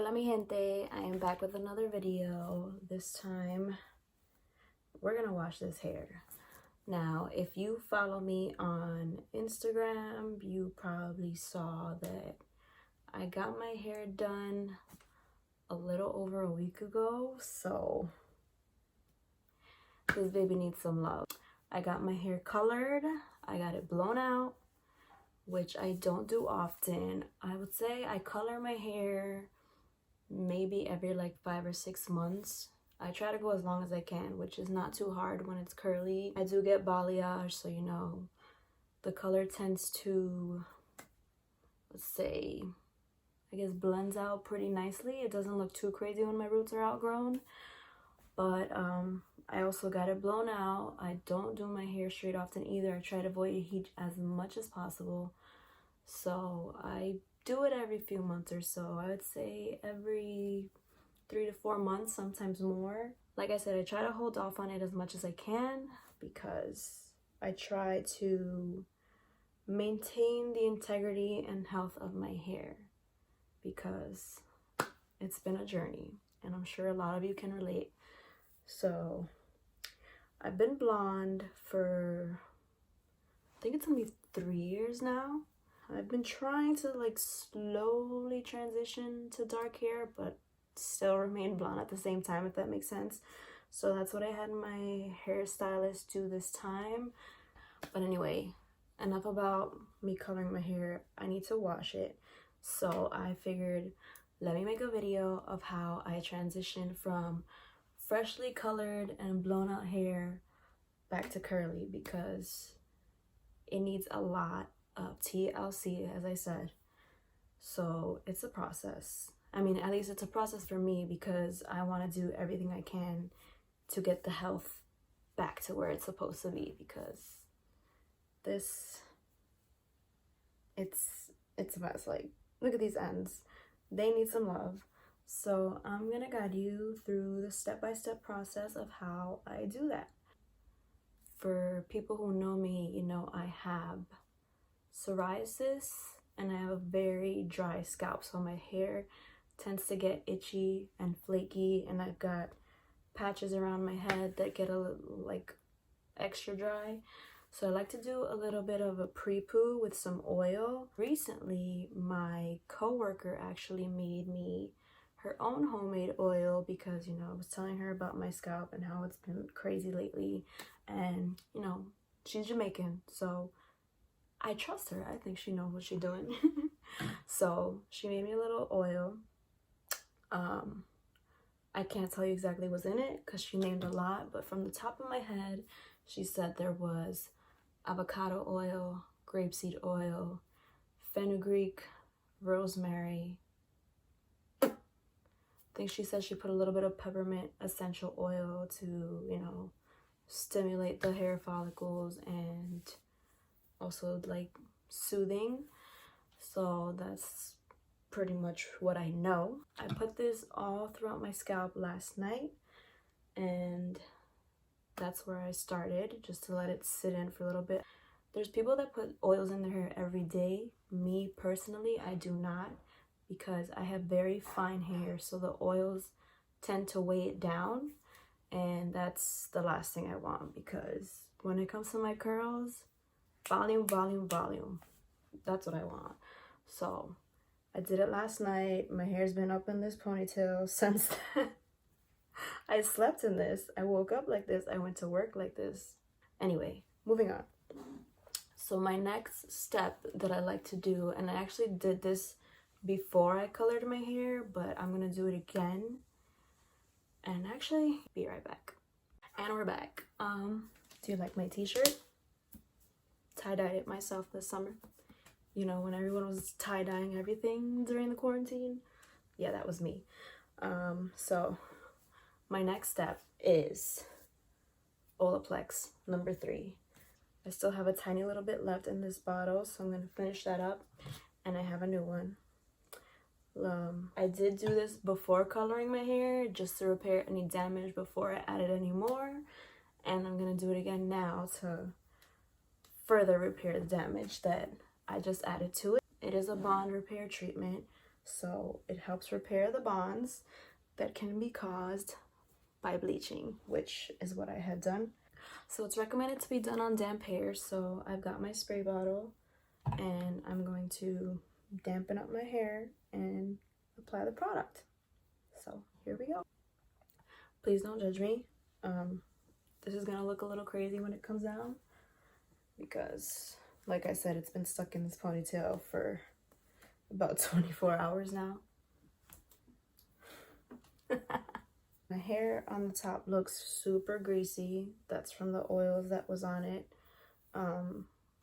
Hola mi gente, I am back with another video. This time we're gonna wash this hair. Now if you follow me on Instagram, you probably saw that I got my hair done a little over a week ago, so this baby needs some love. I got my hair colored, I got it blown out, which I don't do often. I would say I color my hair maybe every like 5 or 6 months. I try to go as long as I can, which is not too hard when it's curly. I do get balayage, so you know, the color tends to, let's say, I guess blends out pretty nicely. It doesn't look too crazy when my roots are outgrown. But I also got it blown out. I don't do my hair straight often either. I try to avoid heat as much as possible. So I do it every few months or so. I would say every 3 to 4 months, sometimes more. Like I said, I try to hold off on it as much as I can because I try to maintain the integrity and health of my hair because it's been a journey and I'm sure a lot of you can relate. So I've been blonde for, I think it's gonna be 3 years now. I've been trying to like slowly transition to dark hair, but still remain blonde at the same time, if that makes sense. So that's what I had my hairstylist do this time. But anyway, enough about me coloring my hair. I need to wash it. So I figured, let me make a video of how I transitioned from freshly colored and blown out hair back to curly because it needs a lot of TLC, as I said. So it's a process. I mean, at least it's a process for me because I want to do everything I can to get the health back to where it's supposed to be, because this, it's a mess. Like, look at these ends. They need some love. So I'm gonna guide you through the step-by-step process of how I do that. For people who know me, you know I have psoriasis and I have a very dry scalp, so my hair tends to get itchy and flaky, and I've got patches around my head that get a little like extra dry. So I like to do a little bit of a pre-poo with some oil. Recently, my coworker actually made me her own homemade oil because, you know, I was telling her about my scalp and how it's been crazy lately. And, you know, she's Jamaican, so I trust her. I think she knows what she's doing. So she made me a little oil. I can't tell you exactly what's in it because she named a lot, but from the top of my head, she said there was avocado oil, grapeseed oil, fenugreek, rosemary. I think she said she put a little bit of peppermint essential oil to, you know, stimulate the hair follicles and also like soothing. So that's pretty much what I know. I put this all throughout my scalp last night, and that's where I started, just to let it sit in for a little bit. There's people that put oils in their hair every day. Me personally, I do not, because I have very fine hair, so the oils tend to weigh it down, and that's the last thing I want, because when it comes to my curls, volume, volume, volume. That's what I want. So I did it last night. My hair's been up in this ponytail since then. I slept in this. I woke up like this. I went to work like this. Anyway, moving on. So my next step that I like to do, and I actually did this before I colored my hair, but I'm gonna do it again. And actually, be right back. And we're back. Do you like my t-shirt? Tie-dyed it myself this summer. You know, when everyone was tie-dyeing everything during the quarantine. Yeah, that was me. So my next step is Olaplex number 3. I still have a tiny little bit left in this bottle, so I'm going to finish that up, and I have a new one. I did do this before coloring my hair, just to repair any damage before I added any more, and I'm going to do it again now to further repair the damage that I just added to it. It is a bond repair treatment, So it helps repair the bonds that can be caused by bleaching, which is what I had done. So it's recommended to be done on damp hair. So I've got my spray bottle and I'm going to dampen up my hair and apply the product. So here we go. Please don't judge me. This is gonna look a little crazy when it comes down because, like I said, it's been stuck in this ponytail for about 24 hours now. My hair on the top looks super greasy. That's from the oils that was on it.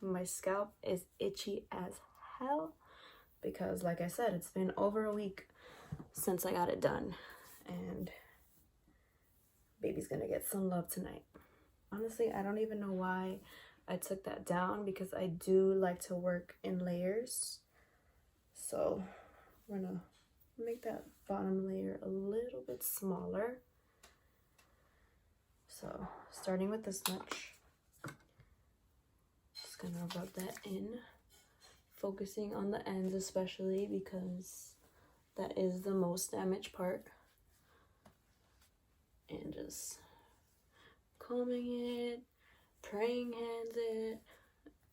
My scalp is itchy as hell because, like I said, it's been over a week since I got it done, and baby's gonna get some love tonight. Honestly, I don't even know why I took that down because I do like to work in layers. So we're gonna make that bottom layer a little bit smaller. So starting with this much, just gonna rub that in, focusing on the ends especially because that is the most damaged part, and just combing it, praying hands it,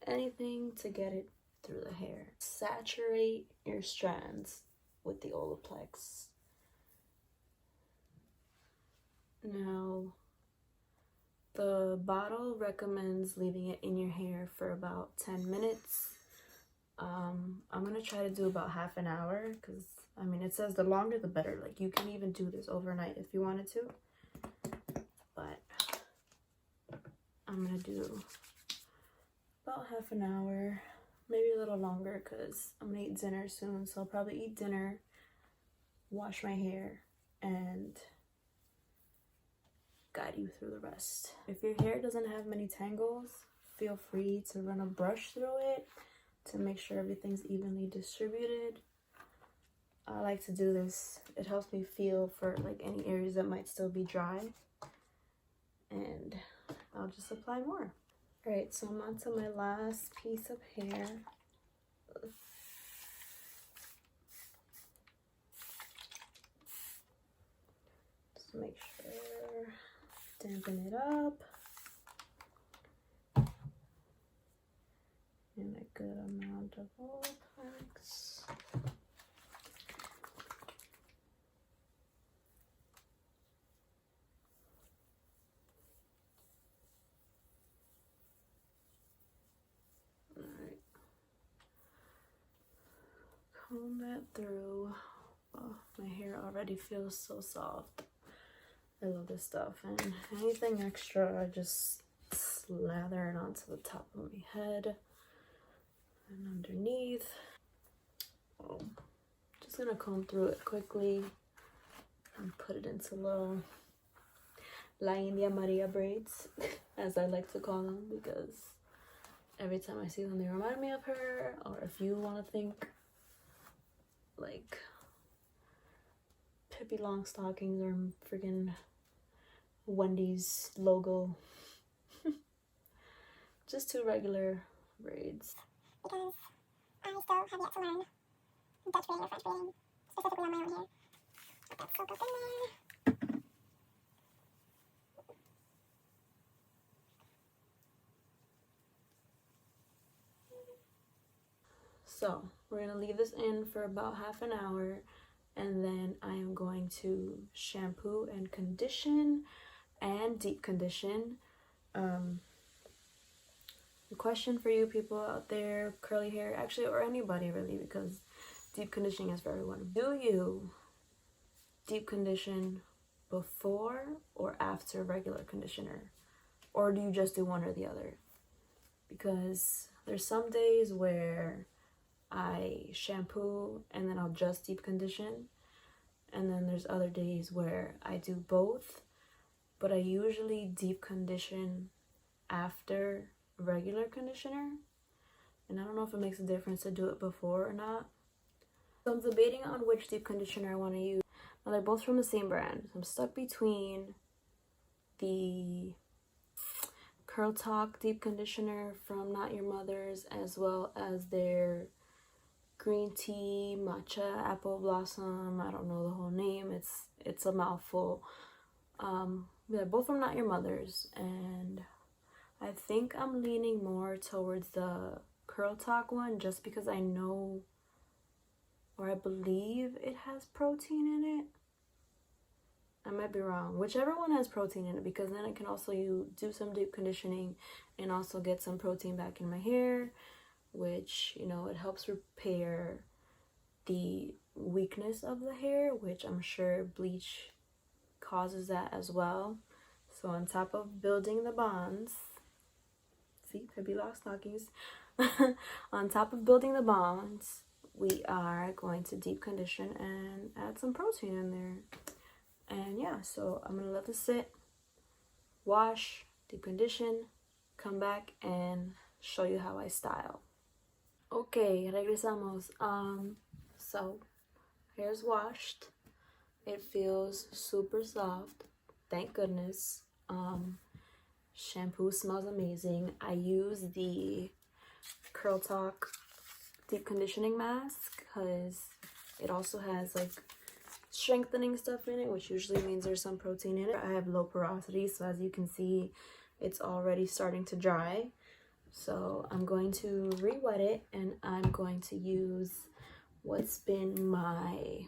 anything to get it through the hair. Saturate your strands with the Olaplex. Now, the bottle recommends leaving it in your hair for about 10 minutes. I'm gonna try to do about half an hour because, I mean, it says the longer the better. Like, you can even do this overnight if you wanted to. But I'm gonna do about half an hour, maybe a little longer because I'm gonna eat dinner soon. So I'll probably eat dinner, wash my hair, and guide you through the rest. If your hair doesn't have many tangles, feel free to run a brush through it to make sure everything's evenly distributed. I like to do this. It helps me feel for like any areas that might still be dry, and I'll just apply more. All right, so I'm on to my last piece of hair. Just make sure, dampen it up. And a good amount of Olaplex. Alright. Comb that through. Oh, my hair already feels so soft. I love this stuff. And anything extra, I just slather it onto the top of my head and underneath. Oh, just gonna comb through it quickly and put it into little La India Maria braids, as I like to call them, because every time I see them they remind me of her. Or if you want to think like Pippi Longstockings or freaking Wendy's logo. Just two regular braids. Because I still have yet to learn Dutch braiding or French braiding, specifically on my own hair. But that's soaked up in there. So we're gonna leave this in for about half an hour, and then I am going to shampoo and condition and deep condition. The question for you people out there, curly hair, actually, or anybody really, because deep conditioning is for everyone. Do you deep condition before or after regular conditioner? Or do you just do one or the other? Because there's some days where I shampoo and then I'll just deep condition. And then there's other days where I do both. But I usually deep condition after regular conditioner. And I don't know if it makes a difference to do it before or not. So I'm debating on which deep conditioner I want to use. Now they're both from the same brand. So I'm stuck between the Curl Talk deep conditioner from Not Your Mother's, as well as their green tea, matcha, apple blossom. I don't know the whole name. It's a mouthful. They're both from Not Your Mother's, and I think I'm leaning more towards the Curl Talk one just because I know, or I believe it has protein in it. I might be wrong. Whichever one has protein in it, because then I can also do some deep conditioning and also get some protein back in my hair, which, you know, it helps repair the weakness of the hair, which I'm sure bleach causes that as well. So on top of building the bonds, see, baby lock stockings. On top of building the bonds, we are going to deep condition and add some protein in there. And yeah, so I'm gonna let this sit, wash, deep condition, come back and show you how I style. Okay, regresamos. So hair's washed. It feels super soft, thank goodness. Shampoo smells amazing. I use the Curl Talk deep conditioning mask because it also has like strengthening stuff in it, which usually means there's some protein in it. I have low porosity, so as you can see, it's already starting to dry. So I'm going to re-wet it, and I'm going to use what's been my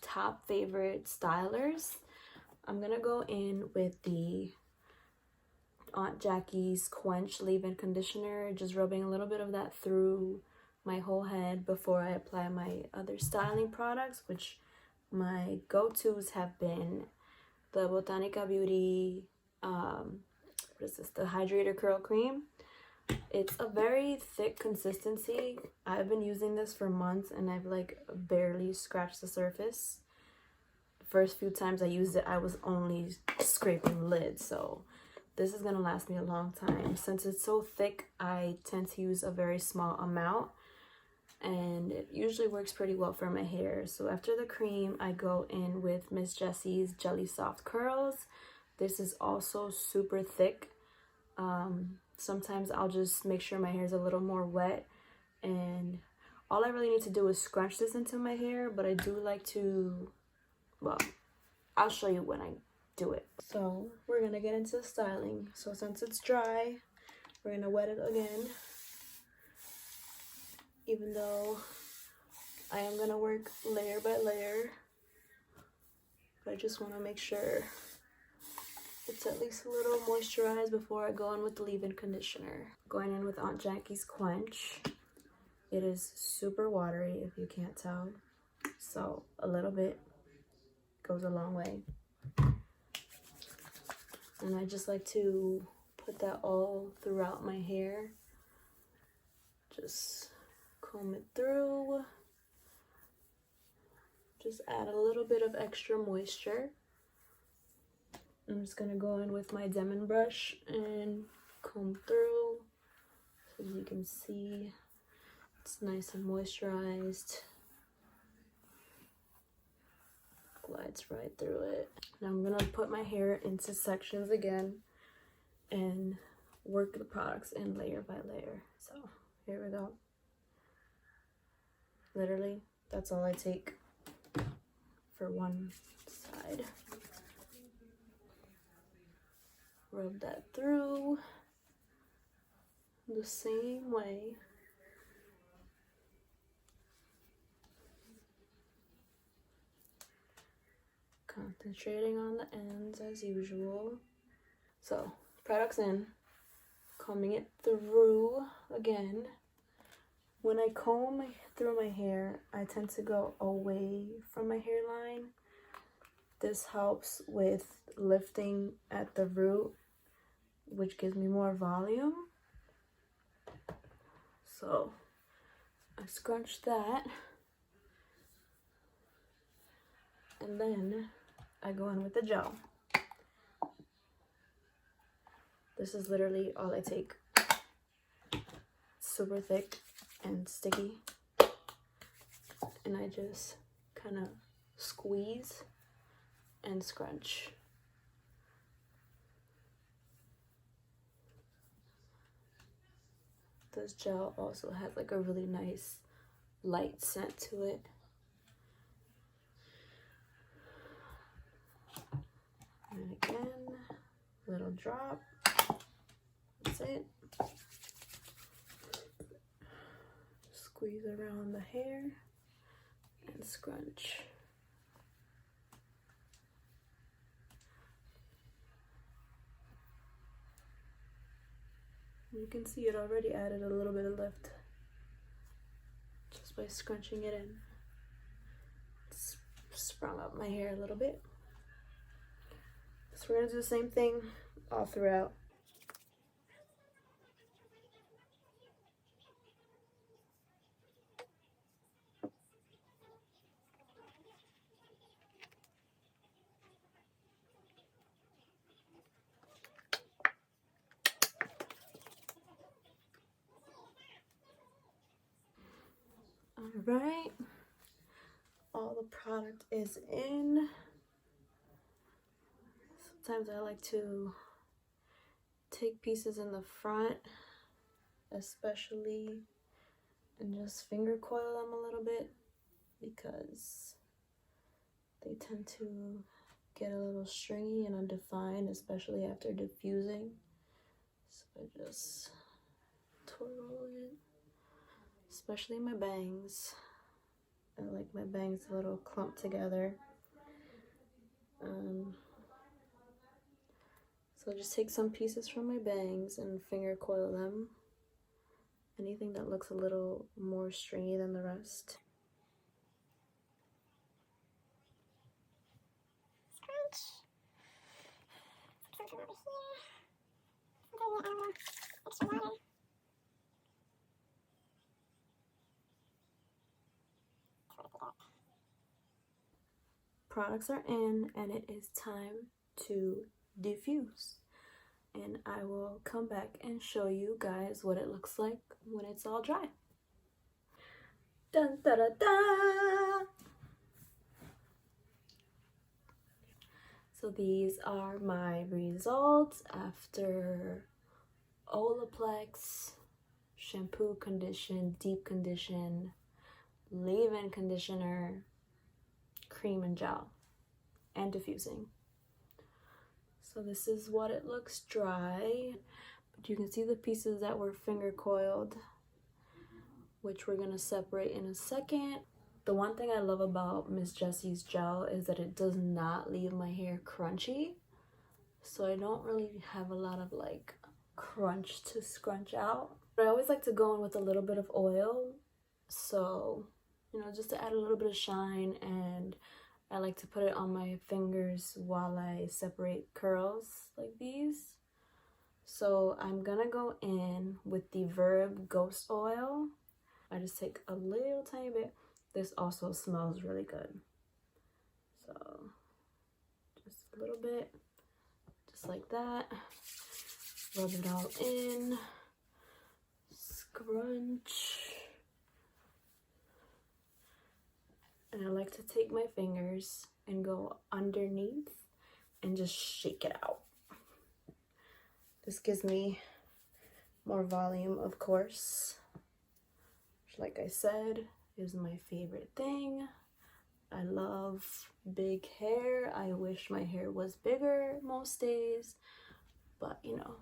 top favorite stylers. I'm gonna go in with the Aunt Jackie's Quench leave-in conditioner, just rubbing a little bit of that through my whole head before I apply my other styling products, which my go-tos have been the Botanika Beauty, what is this, the Hydrator Curl Cream. It's a very thick consistency. I've been using this for months and I've like barely scratched the surface. The first few times I used it, I was only scraping the lid, so this is gonna last me a long time. Since it's so thick, I tend to use a very small amount, and it usually works pretty well for my hair. So after the cream, I go in with Miss Jessie's Jelly Soft Curls. This is also super thick. Sometimes I'll just make sure my hair is a little more wet, and all I really need to do is scrunch this into my hair, but I do like to, well, I'll show you when I do it. So we're gonna get into styling. So since it's dry, we're gonna wet it again, even though I am gonna work layer by layer, but I just want to make sure it's at least a little moisturized before I go in with the leave-in conditioner. Going in with Aunt Jackie's Quench. It is super watery if you can't tell, so a little bit goes a long way. And I just like to put that all throughout my hair. Just comb it through. Just add a little bit of extra moisture. I'm just gonna go in with my Demon brush and comb through. So as you can see, it's nice and moisturized. Glides right through it. Now I'm gonna put my hair into sections again and work the products in layer by layer. So here we go. Literally, that's all I take for one side. Rub that through the same way. Concentrating on the ends as usual. So, products in, combing it through again. When I comb through my hair, I tend to go away from my hairline. This helps with lifting at the root, which gives me more volume. So I scrunch that, and then I go in with the gel. This is literally all I take. Super thick and sticky, and I just kind of squeeze and scrunch. This gel also has like a really nice light scent to it. And again, little drop. That's it. Squeeze around the hair and scrunch. You can see it already added a little bit of lift just by scrunching it in. It's sprung up my hair a little bit. So we're gonna do the same thing all throughout. All right, all the product is in. Sometimes I like to take pieces in the front, especially, and just finger coil them a little bit because they tend to get a little stringy and undefined, especially after diffusing. So I just twirl it, especially my bangs. I like my bangs a little clumped together. So I'll just take some pieces from my bangs and finger coil them. Anything that looks a little more stringy than the rest. Scrunch. Something over here. Something a little extra water. Products are in and it is time to diffuse. And I will come back and show you guys what it looks like when it's all dry. Dun da da da! So these are my results after Olaplex, shampoo, condition, deep condition, leave-in conditioner, cream and gel, and diffusing. So this is what it looks dry, but you can see the pieces that were finger coiled, which we're gonna separate in a second. The one thing I love about Miss Jessie's gel is that it does not leave my hair crunchy, so I don't really have a lot of like crunch to scrunch out. But I always like to go in with a little bit of oil, so you know, just to add a little bit of shine, and I like to put it on my fingers while I separate curls like these. So I'm gonna go in with the Verb Ghost Oil. I just take a little tiny bit. This also smells really good. So just a little bit, just like that. Rub it all in, scrunch. And I like to take my fingers and go underneath and just shake it out. This gives me more volume, of course, which, like I said, is my favorite thing. I love big hair. I wish my hair was bigger most days, but you know,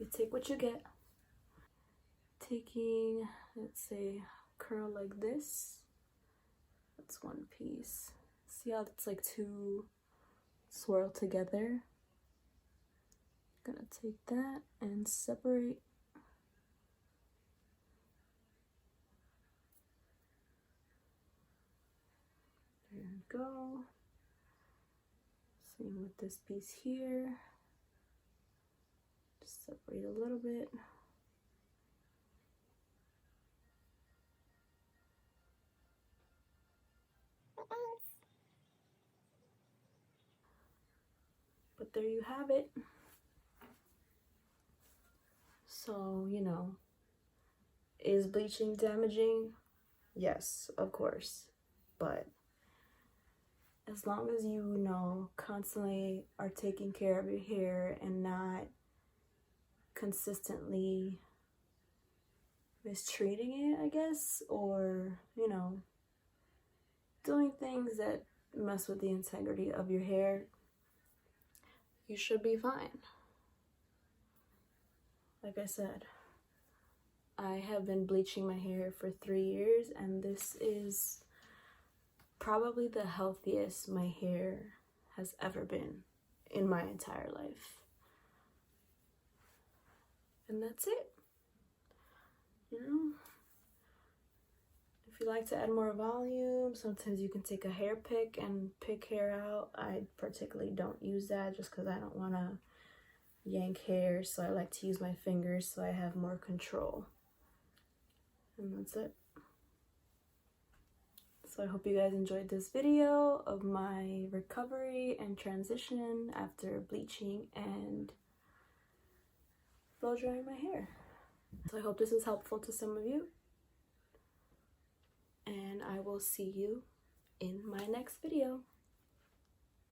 you take what you get. Taking, let's say, a curl like this. That's one piece. See how it's like two swirl together? Gonna take that and separate. There we go. Same with this piece here. Just separate a little bit. But there you have it. So, you know, is bleaching damaging? Yes, of course. But as long as you know, constantly are taking care of your hair and not consistently mistreating it, I guess, or, you know, doing things that mess with the integrity of your hair, you should be fine. Like I said, I have been bleaching my hair for 3 years, and this is probably the healthiest my hair has ever been in my entire life. And that's it. You know, if you like to add more volume, sometimes you can take a hair pick and pick hair out. I particularly don't use that just because I don't want to yank hair, so I like to use my fingers so I have more control. And that's it. So I hope you guys enjoyed this video of my recovery and transition after bleaching and blow drying my hair. So I hope this is helpful to some of you. And I will see you in my next video.